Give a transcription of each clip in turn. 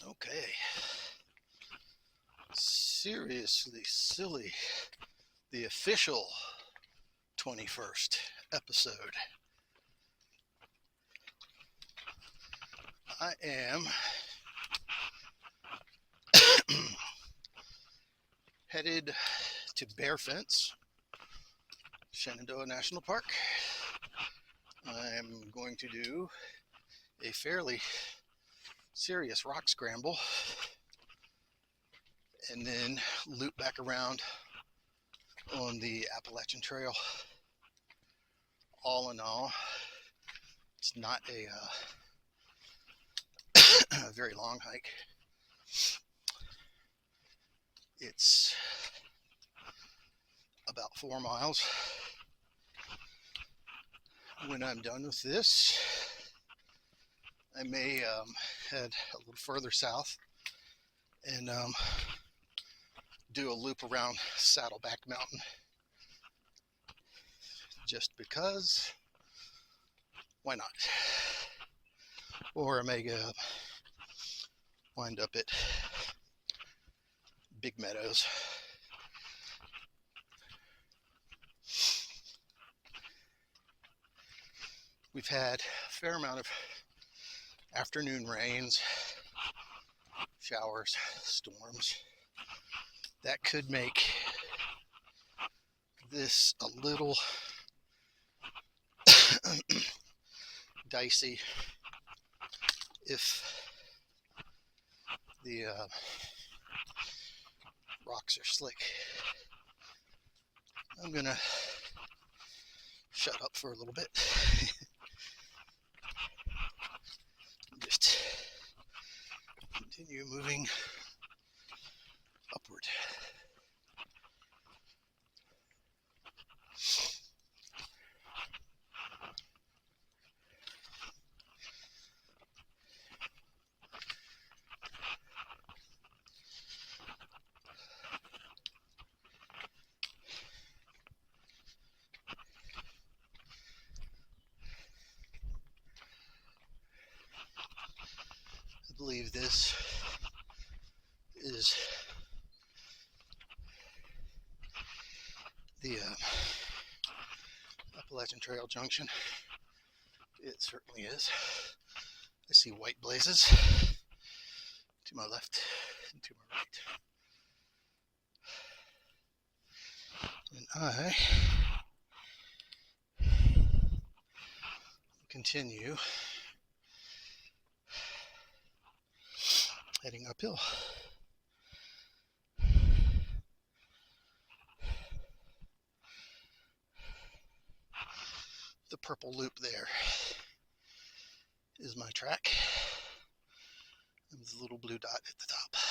Okay. Seriously silly. The official 21st episode. I am headed to Bearfence, Shenandoah National Park. I'm going to do a fairly serious rock scramble and then loop back around on the Appalachian Trail. All in all, it's not a very long hike. It's about 4 miles. When I'm done with this, I may head a little further south and do a loop around Saddleback Mountain, just because, why not? Or I may wind up at Big Meadows. We've had a fair amount of afternoon rains, showers, storms. That could make this a little dicey if the rocks are slick. I'm gonna shut up for a little bit. Just continue moving upward. I believe this is the Appalachian Trail Junction. It certainly is. I see white blazes to my left and to my right. And I continue heading uphill. The purple loop there is my track, and the little blue dot at the top.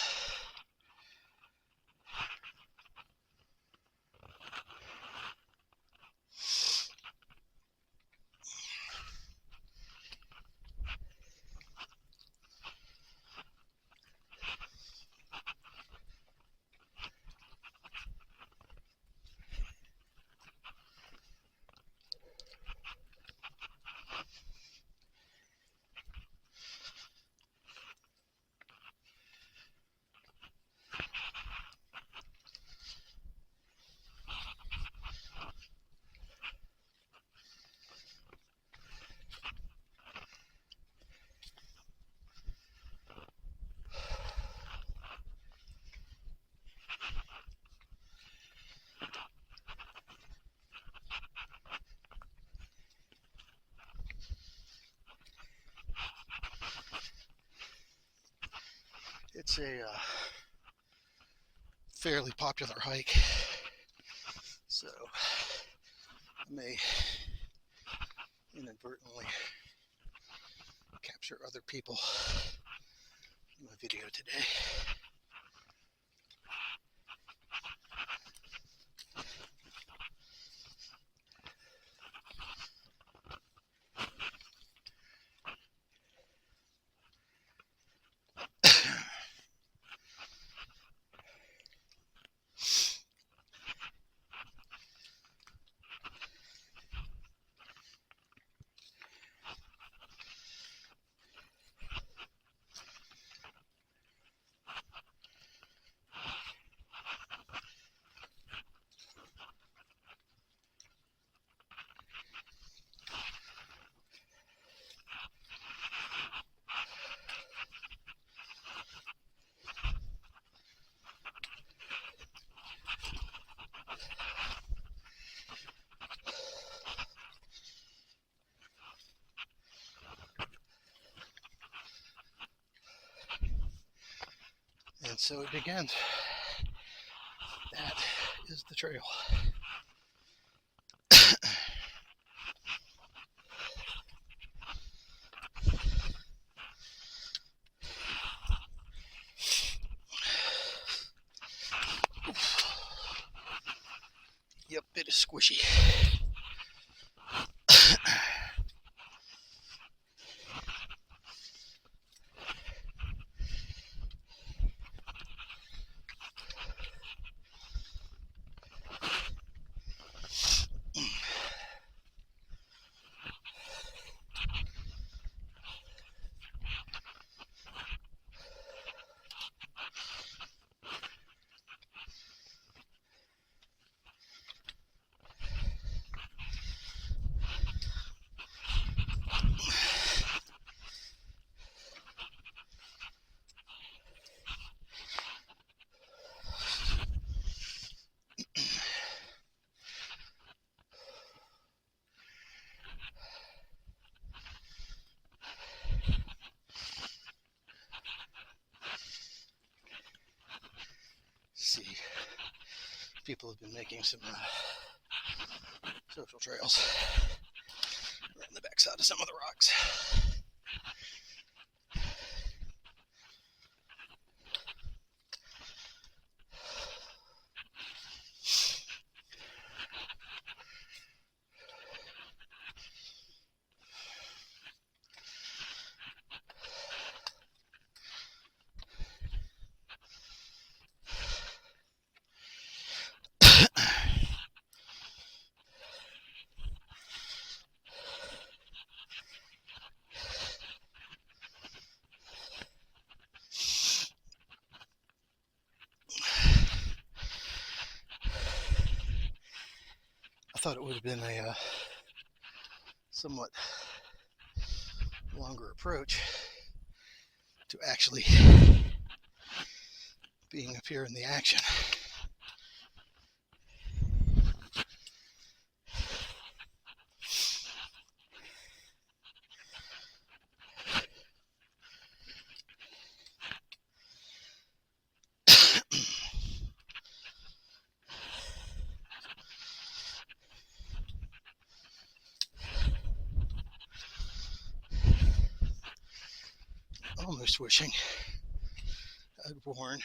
It's a fairly popular hike, so I may inadvertently capture other people in my video today. And so it begins. That is the trail. Yep, it is squishy. See, people have been making some social trails around the backside of some of the rocks. I thought it would have been a somewhat longer approach to actually being up here in the action. Almost wishing I'd worn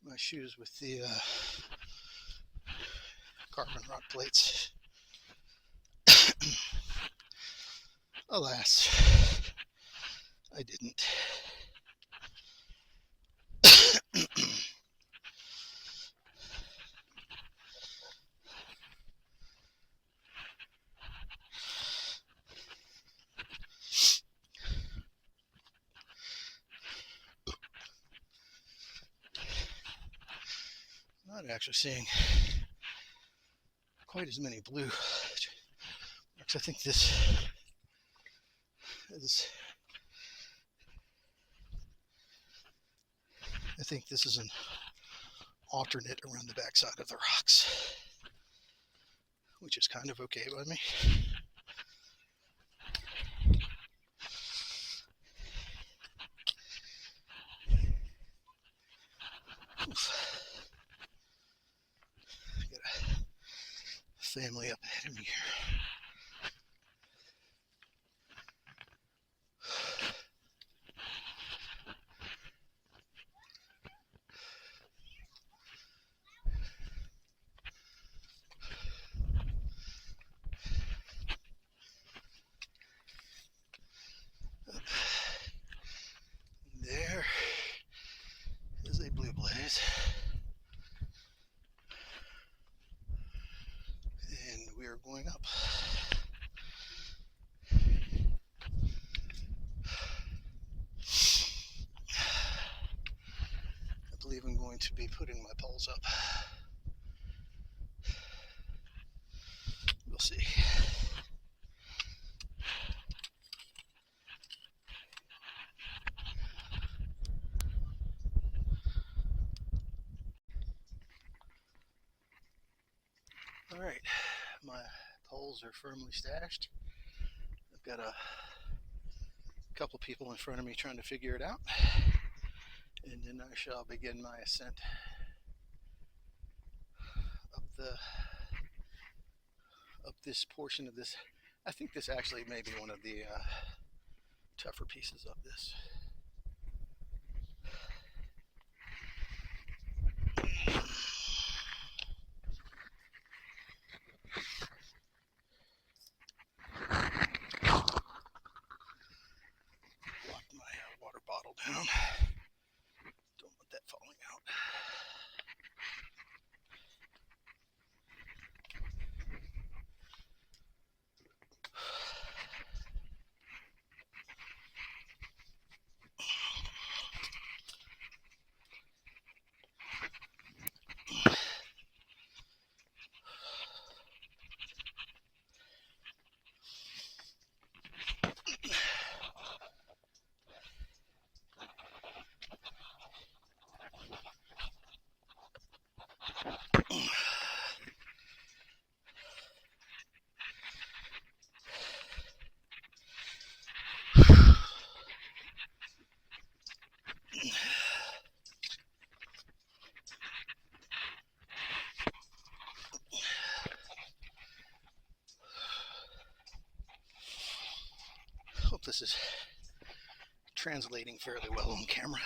my shoes with the carbon rock plates. Alas, I didn't. Not actually seeing quite as many blue. I think this is. I think this is an alternate around the backside of the rocks, which is kind of okay by me. Got a family up ahead of me here. There is a blue blaze, and we are going up. I believe I'm going to be putting my poles up. We'll see. All right, my poles are firmly stashed. I've got a couple people in front of me trying to figure it out, And then I shall begin my ascent up this portion of this. I think this actually may be one of the tougher pieces of this. Lock my water bottle down. Don't want that falling out. Hope this is translating fairly well on camera.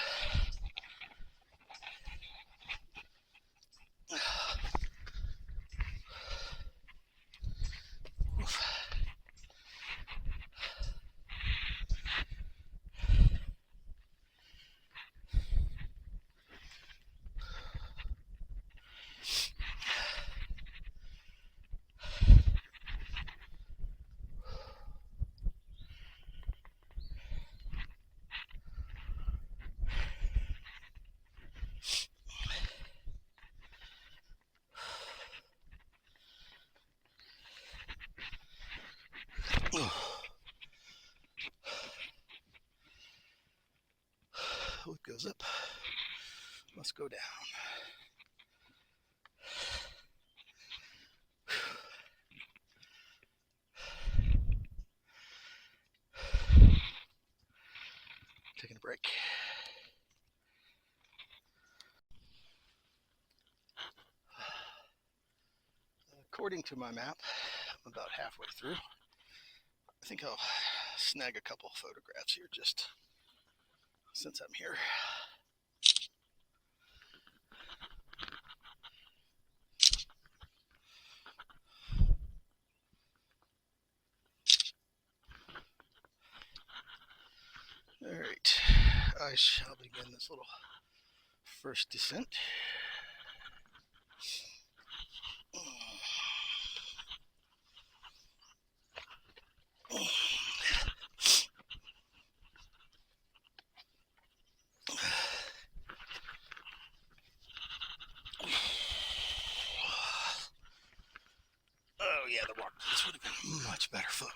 What goes up must go down. Taking a break. According to my map, I'm about halfway through. I think I'll snag a couple photographs here just since I'm here. All right, I shall begin this little first descent. Oh yeah, the rock this would have been much better footwear.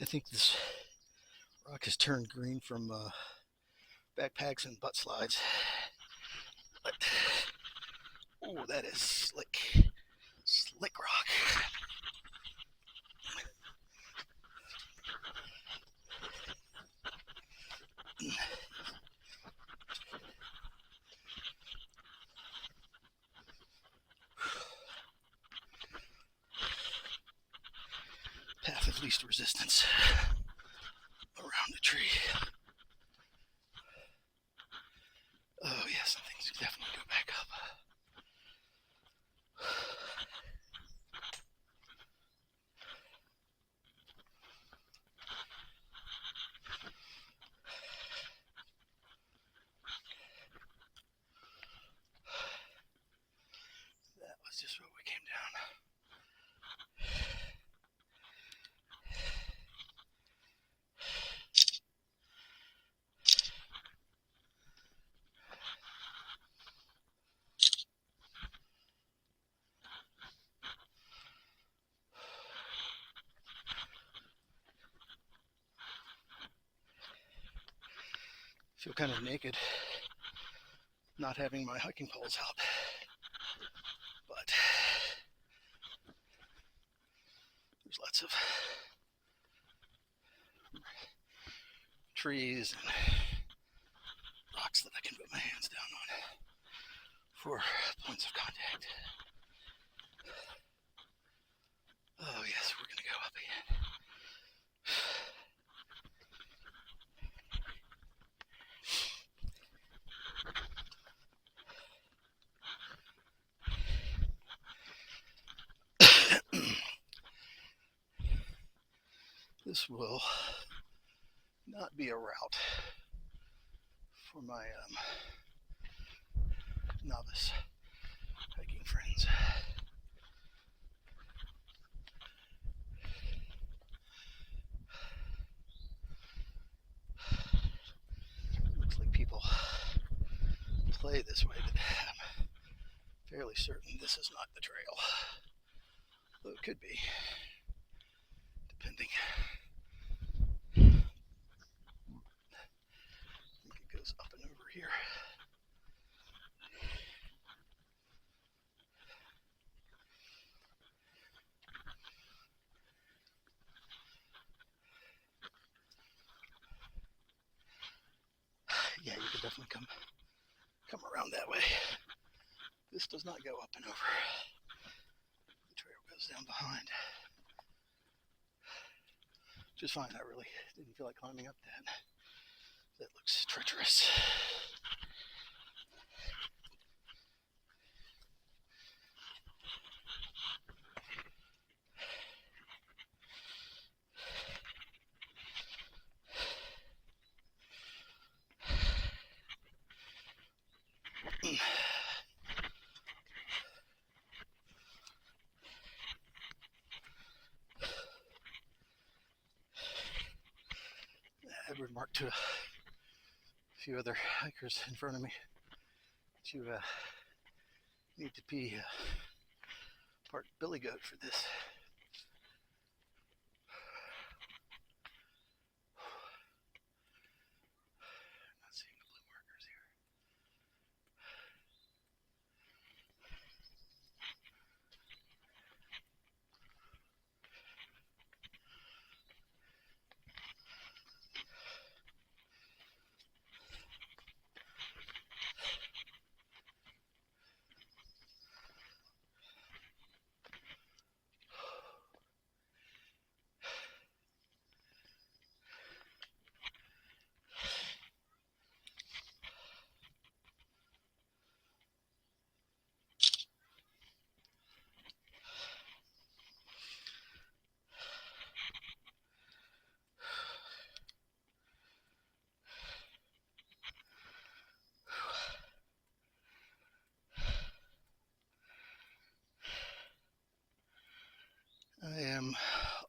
I think this rock has turned green from backpacks and butt slides. But, oh, that is slick. Slick rock. Path of least resistance around the tree. Oh yeah, some things definitely go back up. That was just where we came down. Feel kind of naked not having my hiking poles out, but there's There's lots of trees and rocks that I can put my hands down on for points of contact. Oh yes, we're gonna go up again. This will not be a route for my novice hiking friends. Looks like people play this way, but I'm fairly certain this is not the trail. Though it could be, depending. I think it goes up and over here. Yeah, you could definitely come around that way. This does not go up and over. The trail goes down behind. Which is fine. I really didn't feel like climbing up that. That looks treacherous. I remarked to a few other hikers in front of me that you need to be part billy goat for this. Not seeing the blue markers here. I am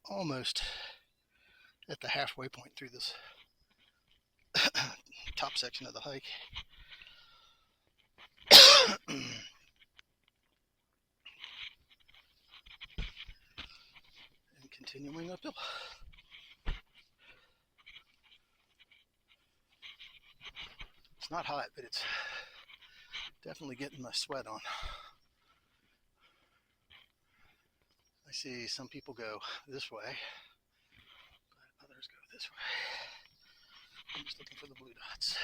almost at the halfway point through this top section of the hike. And continuing uphill. It's not hot, but it's definitely getting my sweat on. I see some people go this way, but others go this way. I'm just looking for the blue dots.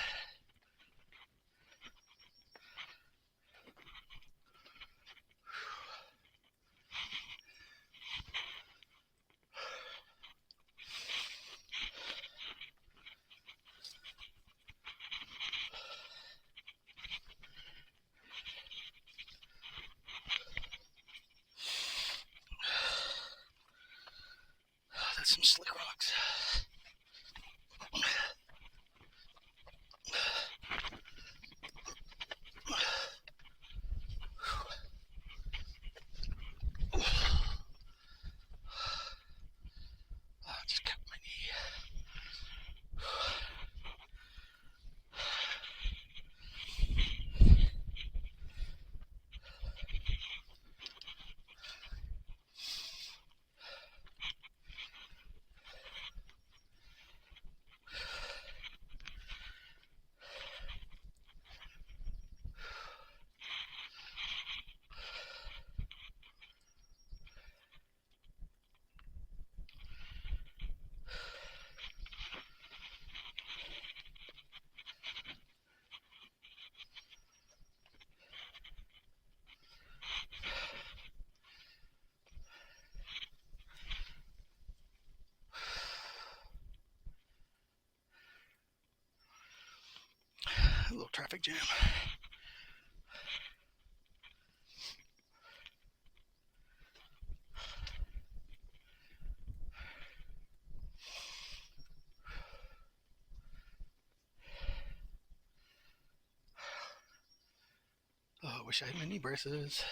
That's some slick rocks. Just cut my knee. traffic jam. Oh, I wish I had my knee braces.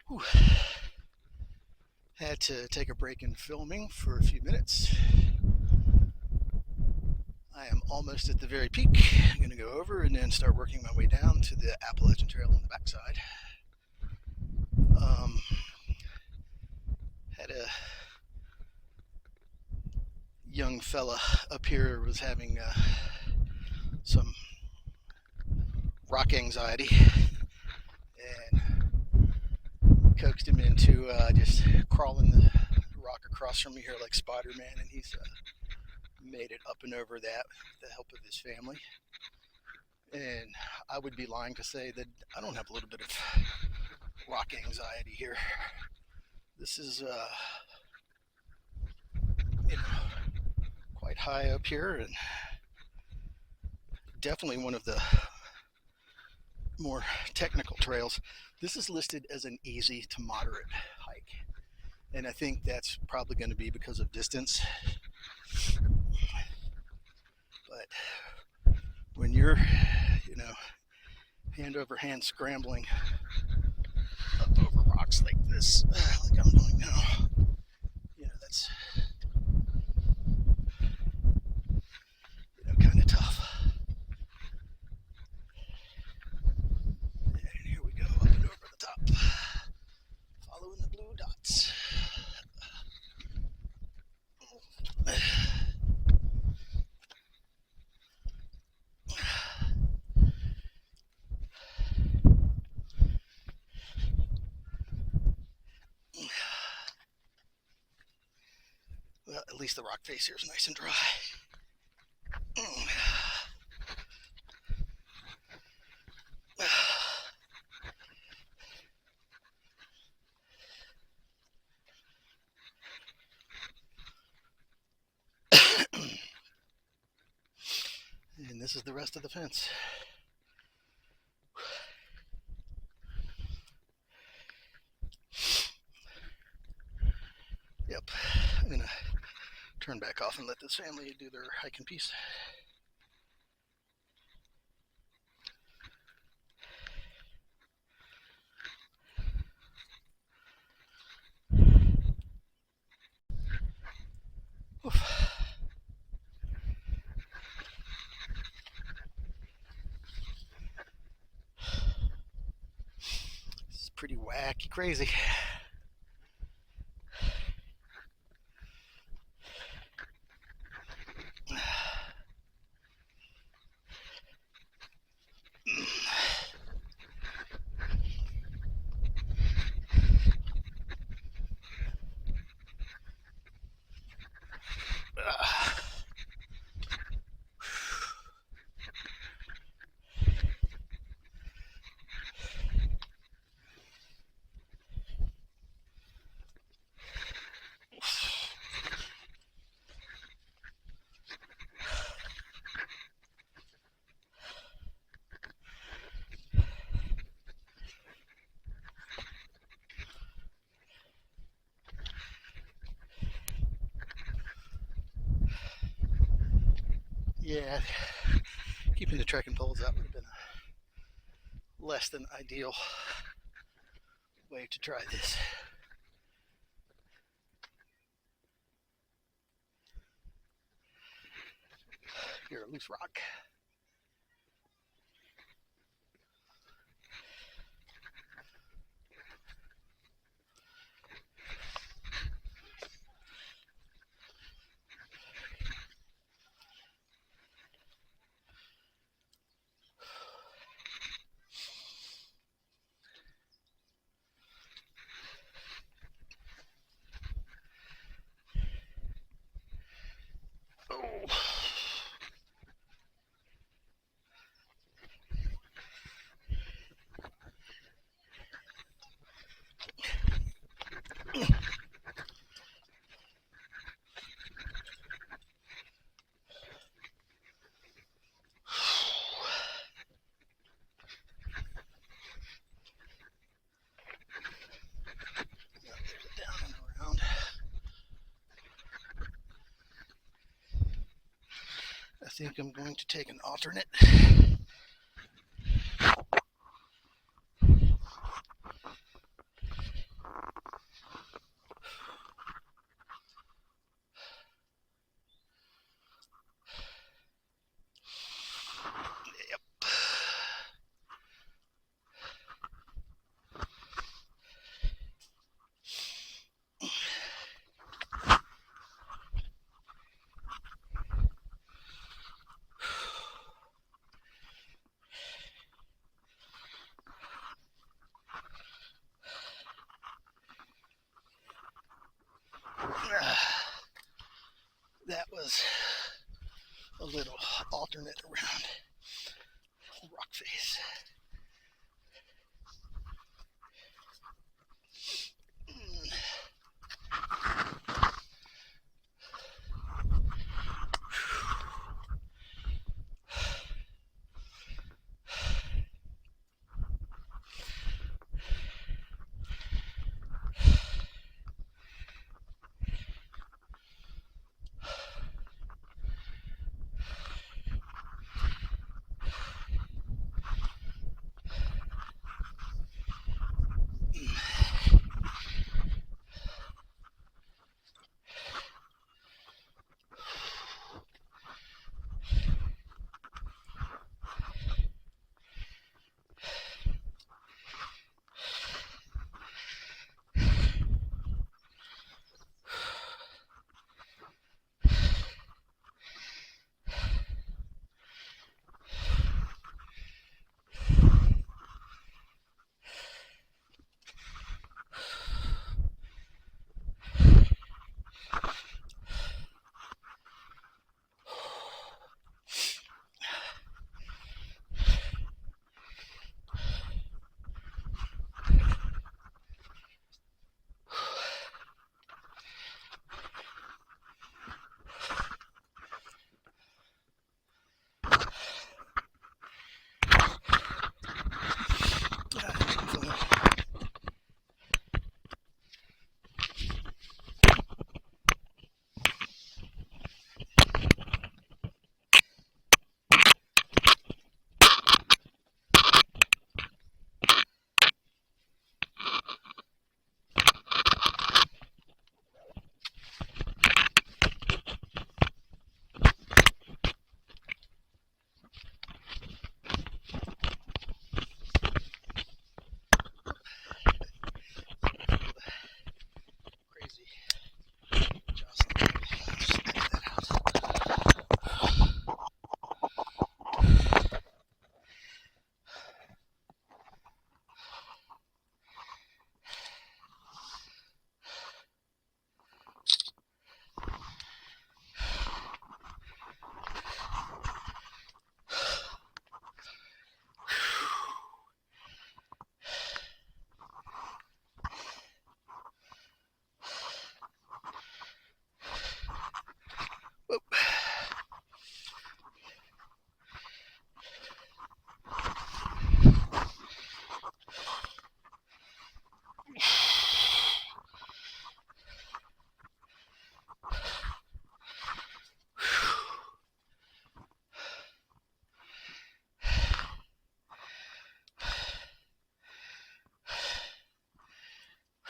Whew. Had to take a break in filming for a few minutes. I am almost at the very peak. I'm going to go over and then start working my way down to the Appalachian Trail on the backside. Had a young fella up here was having some rock anxiety, and coaxed him into just crawling the rock across from me here like Spider-Man, and he's made it up and over that with the help of his family. And I would be lying to say that I don't have a little bit of rock anxiety here. This is quite high up here, and definitely one of the more technical trails. This is listed as an easy to moderate hike, and I think that's probably going to be because of distance. But when you're, hand over hand scrambling up over rocks like this, like I'm doing now, that's kind of tough. And here we go, up and over the top, following the blue dots. Well, at least the rock face here is nice and dry. And this is the rest of the fence. Yep, I'm gonna turn back off and let this family do their hike in peace. Oof. pretty wacky crazy. Yeah, keeping the trekking poles out would have been a less than ideal way to try this. You're a loose rock. Oh. Down and around. I think I'm going to take an alternate. Yep. That was a little alternate around rock face.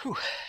Whew.